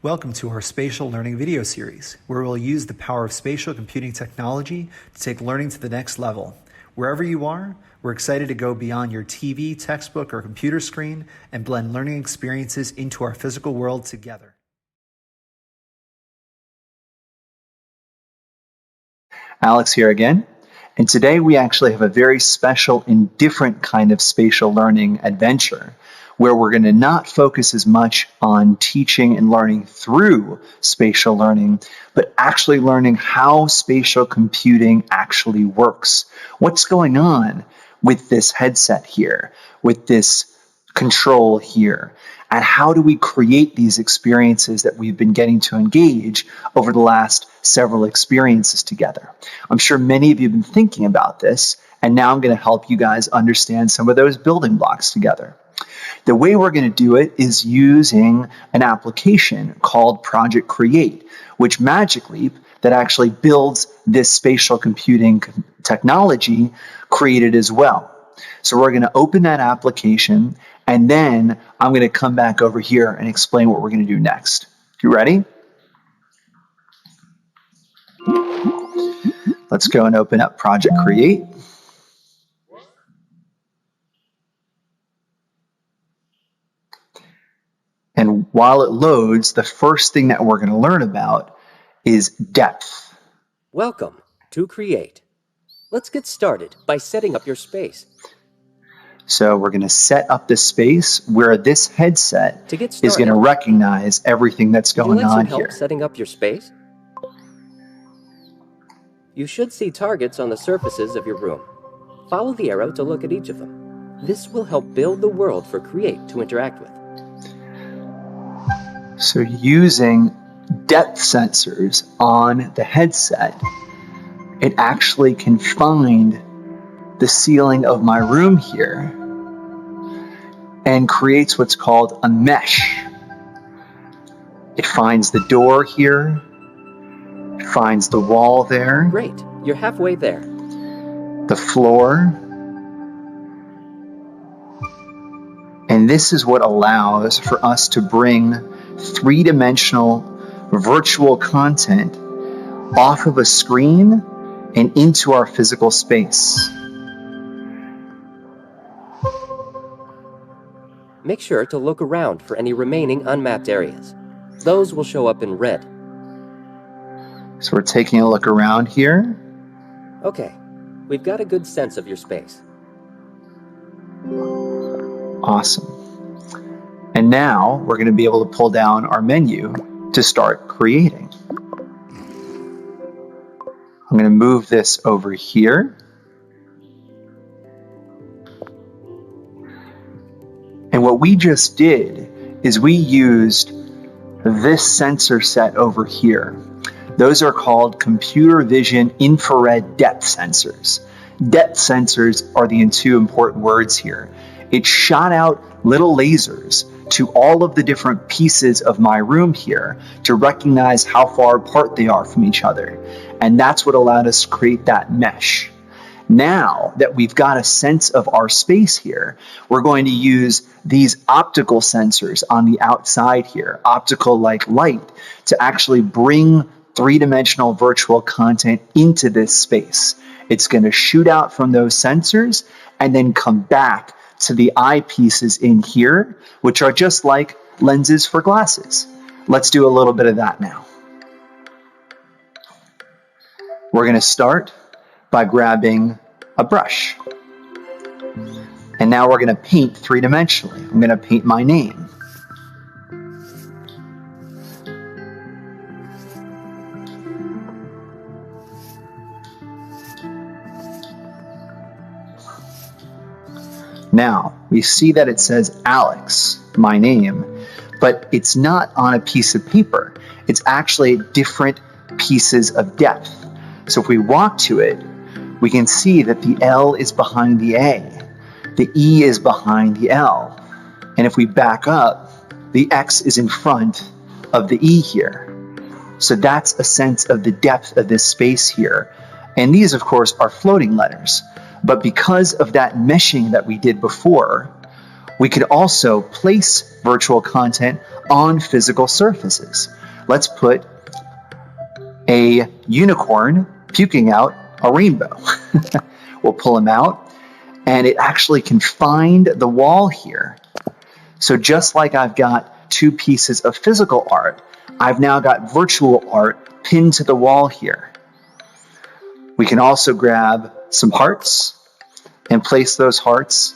Welcome to our spatial learning video series, where we'll use the power of spatial computing technology to take learning to the next level. Wherever you are, we're excited to go beyond your TV, textbook, or computer screen and blend learning experiences into our physical world together. Alex here again, and today we actually have a very special and different kind of spatial learning adventure where we're going to not focus as much on teaching and learning through spatial learning, but actually learning how spatial computing actually works. What's going on with this headset here, with this control here, and how do we create these experiences that we've been getting to engage over the last several experiences together. I'm sure many of you have been thinking about this, and now I'm going to help you guys understand some of those building blocks together. The way we're going to do it is using an application called Project Create, which Magic Leap, that actually builds this spatial computing technology, created as well. So we're going to open that application, and then I'm going to come back over here and explain what we're going to do next. You ready? Let's go and open up Project Create. And while it loads, the first thing that we're going to learn about is depth. Welcome to Create. Let's get started by setting up your space. So we're going to set up the space where this headset is going to recognize everything that's going on here. Setting up your space? You should see targets on the surfaces of your room. Follow the arrow to look at each of them. This will help build the world for Create to interact with. So using depth sensors on the headset, it actually can find the ceiling of my room here and creates what's called a mesh. It finds the door here, it finds the wall there. Great, you're halfway there. The floor. And this is what allows for us to bring three-dimensional virtual content off of a screen and into our physical space. Make sure to look around for any remaining unmapped areas. Those will show up in red. So we're taking a look around here. Okay, we've got a good sense of your space. Awesome. And now we're going to be able to pull down our menu to start creating. I'm going to move this over here. And what we just did is we used this sensor set over here. Those are called computer vision infrared depth sensors. Depth sensors are the two important words here. It shot out little lasers to all of the different pieces of my room here to recognize how far apart they are from each other. And that's what allowed us to create that mesh. Now that we've got a sense of our space here, we're going to use these optical sensors on the outside here, optical like light, to actually bring three-dimensional virtual content into this space. It's going to shoot out from those sensors and then come back to the eyepieces in here, which are just like lenses for glasses. Let's do a little bit of that now. We're going to start by grabbing a brush. And now we're going to paint three-dimensionally. I'm going to paint my name. Now, we see that it says Alex, my name, but it's not on a piece of paper. It's actually different pieces of depth. So if we walk to it, we can see that the L is behind the A, the E is behind the L, and if we back up, the X is in front of the E here. So that's a sense of the depth of this space here. And these, of course, are floating letters. But because of that meshing that we did before, We could also place virtual content on physical surfaces. Let's put a unicorn puking out a rainbow. We'll pull him out, and it actually can find the wall here. So just like I've got two pieces of physical art, I've now got virtual art pinned to the wall here. We can also grab some hearts and place those hearts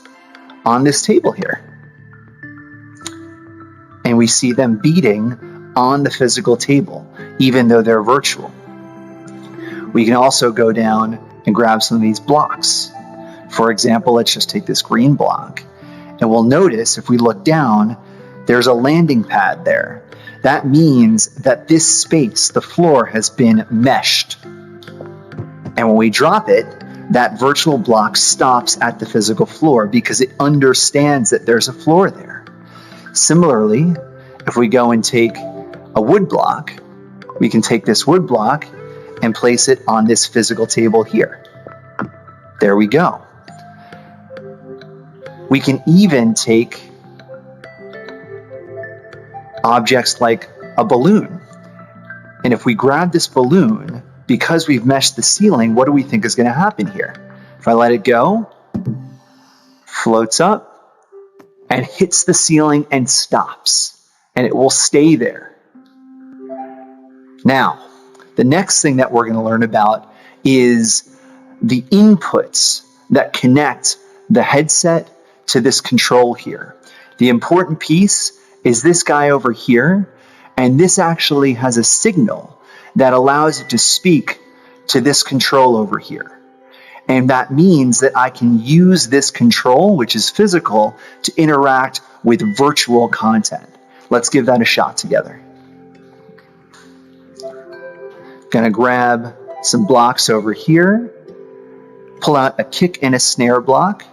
on this table here. And we see them beating on the physical table, even though they're virtual. We can also go down and grab some of these blocks. For example, let's just take this green block. And we'll notice if we look down, there's a landing pad there. That means that this space, the floor, has been meshed. And when we drop it, that virtual block stops at the physical floor because it understands that there's a floor there. Similarly, if we go and take a wood block, we can take this wood block and place it on this physical table here. There we go. We can even take objects like a balloon. And if we grab this balloon, because we've meshed the ceiling, what do we think is going to happen here? If I let it go, floats up and hits the ceiling and stops, and it will stay there. Now, the next thing that we're going to learn about is the inputs that connect the headset to this control here. The important piece is this guy over here, and this actually has a signal that allows it to speak to this control over here. And that means that I can use this control, which is physical, to interact with virtual content. Let's give that a shot together. Gonna grab some blocks over here, pull out a kick and a snare block,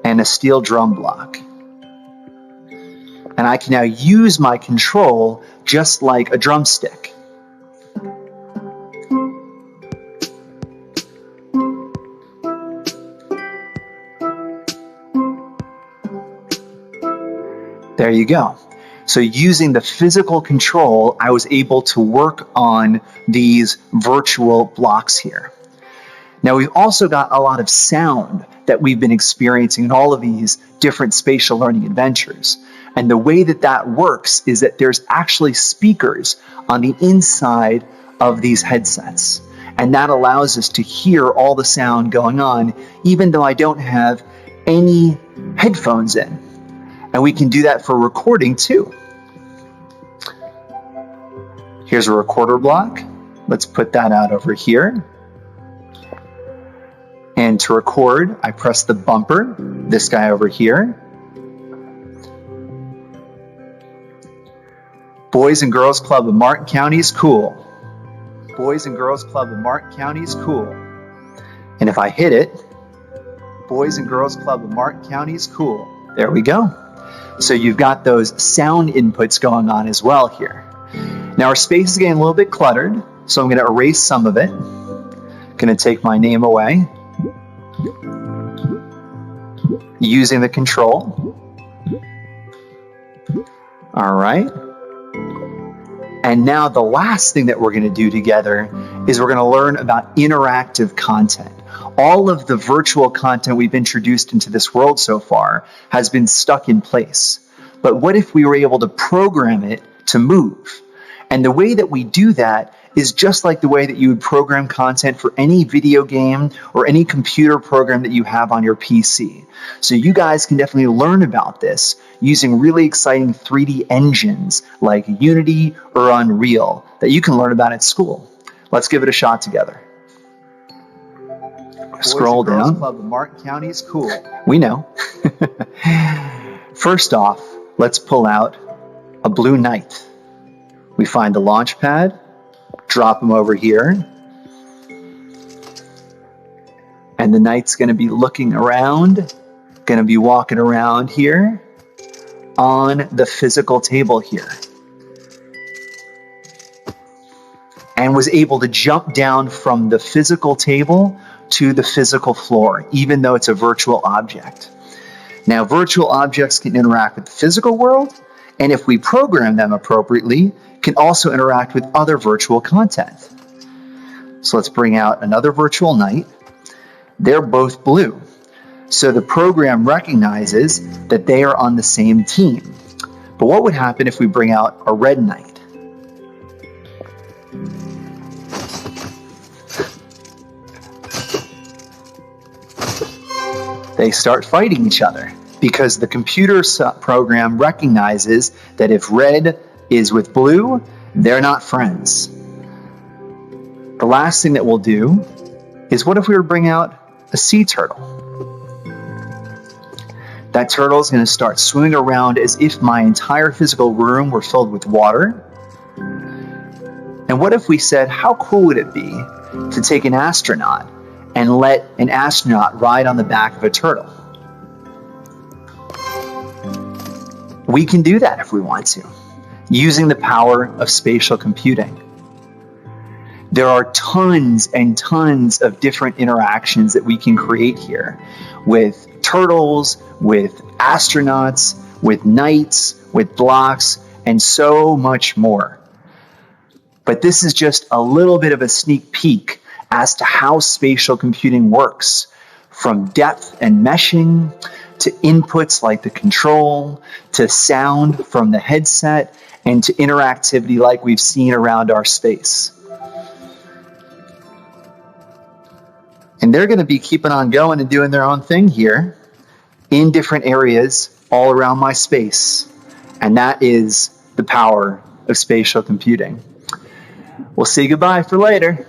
and a steel drum block. And I can now use my control just like a drumstick. There you go. So using the physical control, I was able to work on these virtual blocks here. Now we've also got a lot of sound that we've been experiencing in all of these different spatial learning adventures. And the way that that works is that there's actually speakers on the inside of these headsets. And that allows us to hear all the sound going on, even though I don't have any headphones in. And we can do that for recording too. Here's a recorder block. Let's put that out over here. And to record, I press the bumper, this guy over here. Boys and Girls Club of Martin County is cool. Boys and Girls Club of Martin County is cool. And if I hit it, Boys and Girls Club of Martin County is cool. There we go. So you've got those sound inputs going on as well here. Now our space is getting a little bit cluttered, so I'm going to erase some of it. Going to take my name away. Using the control. All right. And now the last thing that we're going to do together is we're going to learn about interactive content. All of the virtual content we've introduced into this world so far has been stuck in place. But what if we were able to program it to move? And the way that we do that is just like the way that you would program content for any video game or any computer program that you have on your PC. So you guys can definitely learn about this using really exciting 3D engines like Unity or Unreal that you can learn about at school. Let's give it a shot together. Scroll down. Club of Martin County is cool. We know. First off, let's pull out a blue knight. We find the launch pad, drop him over here, and the knight's going to be looking around, going to be walking around here on the physical table here, and was able to jump down from the physical table to the physical floor, even though it's a virtual object. Now, virtual objects can interact with the physical world, and if we program them appropriately, can also interact with other virtual content. So let's bring out another virtual knight. They're both blue. So the program recognizes that they are on the same team. But what would happen if we bring out a red knight? They start fighting each other because the computer program recognizes that if red is with blue, they're not friends. The last thing that we'll do is, what if we were to bring out a sea turtle? That turtle is going to start swimming around as if my entire physical room were filled with water. And what if we said, how cool would it be to take an astronaut and let an astronaut ride on the back of a turtle? We can do that if we want to, using the power of spatial computing. There are tons and tons of different interactions that we can create here with turtles, with astronauts, with knights, with blocks, and so much more. But this is just a little bit of a sneak peek as to how spatial computing works, from depth and meshing, to inputs like the control, to sound from the headset, and to interactivity like we've seen around our space. And they're going to be keeping on going and doing their own thing here in different areas all around my space. And that is the power of spatial computing. We'll say goodbye for later.